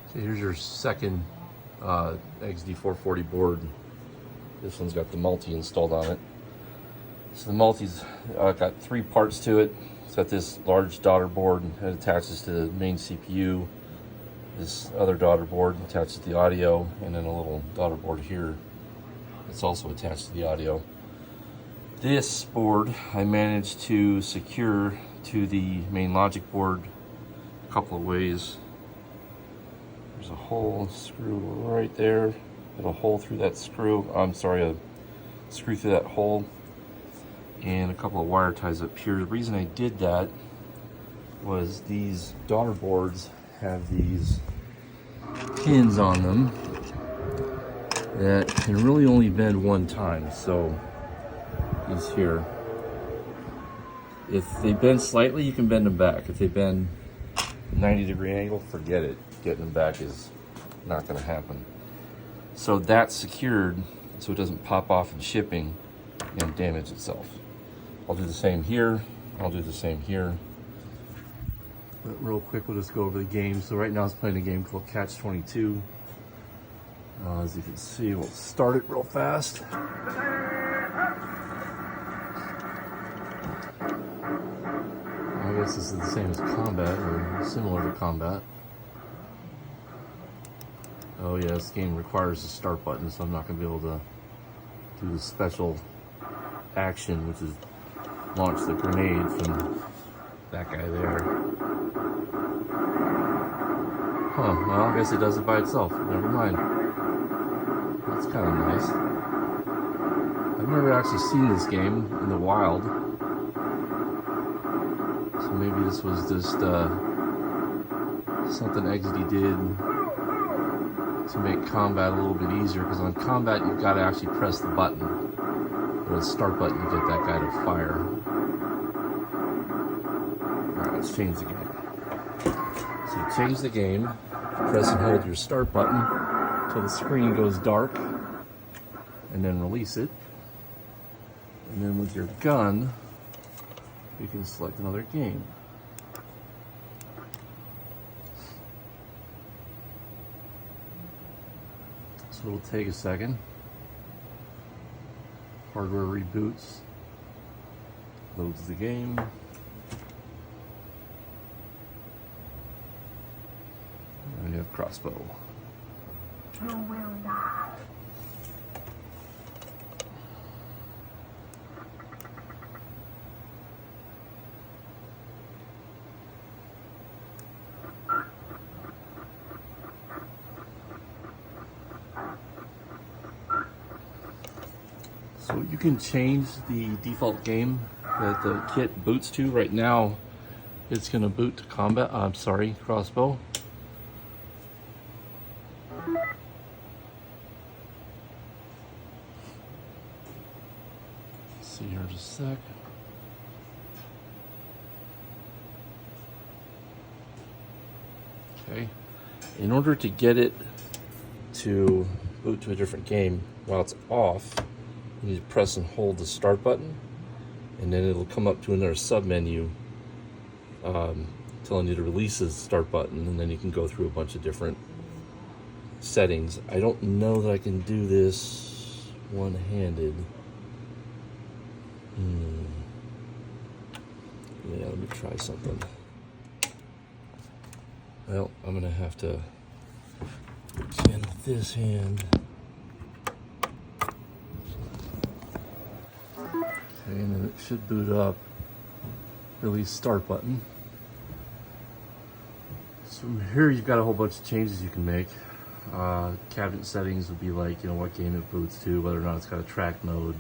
Okay, here's your second Exidy 440 board. This one's got the multi installed on it. So the multi's got three parts to it. It's got this large daughter board that attaches to the main CPU. This other daughter board attaches to the audio, and then a little daughter board here that's also attached to the audio. This board I managed to secure to the main logic board a couple of ways. There's a hole, screw right there, and a hole through that screw. I'm sorry, a screw through that hole, and a couple of wire ties up here. The reason I did that was these daughter boards have these pins on them that can really only bend one time. So these here, if they bend slightly, you can bend them back. If they bend 90-degree angle, forget it. Getting them back is not going to happen. So that's secured so it doesn't pop off in shipping and damage itself. I'll do the same here. I'll do the same here. But real quick, we'll just go over the game. So right now it's playing a game called Catch 22. As you can see, we'll start it real fast. I guess this is the same as combat, or similar to combat. Oh yeah, this game requires the start button, so I'm not going to be able to do the special action, which is launch the grenade from that guy there. Huh, well, I guess it does it by itself. Never mind. That's kind of nice. I've never actually seen this game in the wild. So maybe this was just something Exidy did to make combat a little bit easier, because on combat you've got to actually press the button, or the start button, to get that guy to fire. Alright, let's change the game. So you change the game, press and hold your start button until the screen goes dark, and then release it. And then with your gun, you can select another game. So it'll take a second. Hardware reboots, loads the game. And you have crossbow. You will die. So you can change the default game that the kit boots to. Right now, it's going to boot to combat. I'm sorry, crossbow. Let's see here in just a sec. Okay. In order to get it to boot to a different game while it's off, you need to press and hold the start button, and then it'll come up to another sub menu telling you to release the start button, and then you can go through a bunch of different settings. I don't know that I can do this one-handed. Yeah, let me try something. Well, I'm gonna have to begin with this hand. Okay, and then it should boot up. Release start button. So from here you've got a whole bunch of changes you can make. Cabinet settings would be like, you know, what game it boots to, whether or not it's got a track mode,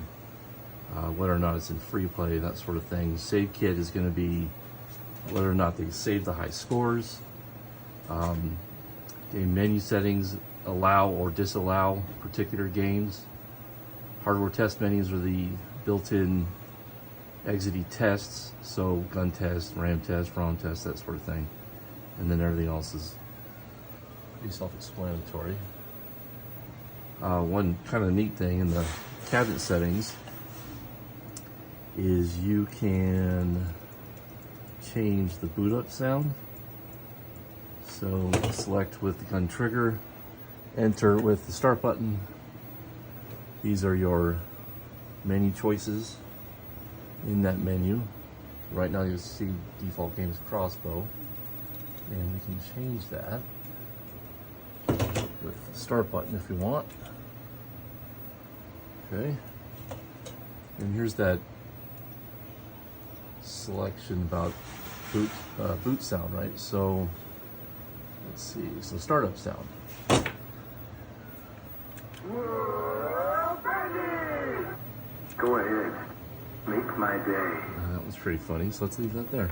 whether or not it's in free play, that sort of thing. Save kit is going to be whether or not they save the high scores. Game menu settings allow or disallow particular games. Hardware test menus are the built-in Exidy tests, so gun test, RAM test, ROM test, that sort of thing. And then everything else is pretty self-explanatory. One kind of neat thing in the cabinet settings is you can change the boot up sound. So select with the gun trigger, enter with the start button. These are your menu choices in that menu. Right now you'll see default games crossbow, and we can change that with the start button if you want. Okay, and here's that selection about boot sound, right? So let's see, so startup sound. Go ahead, make my day. That was pretty funny, so let's leave that there.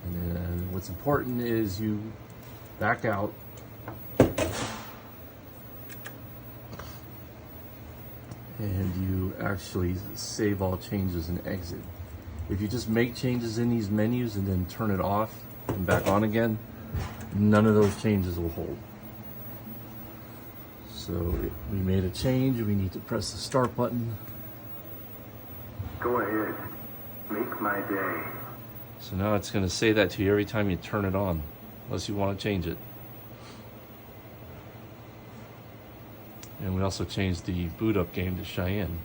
And then what's important is you back out and you actually save all changes and exit. If you just make changes in these menus and then turn it off and back on again, none of those changes will hold. So we made a change, we need to press the start button. Go ahead, make my day. So now it's going to say that to you every time you turn it on, unless you want to change it. And we also changed the boot up game to Cheyenne.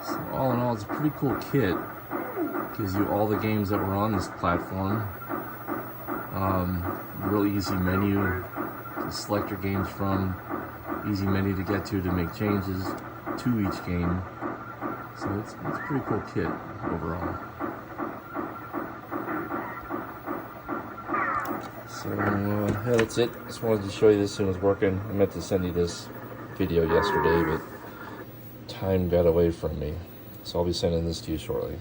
So all in all, it's a pretty cool kit. Gives you all the games that were on this platform. Real easy menu to select your games from. Easy menu to get to make changes to each game. So it's a pretty cool kit overall. So yeah, that's it. Just wanted to show you this thing was working. I meant to send you this video yesterday, but time got away from me. So I'll be sending this to you shortly.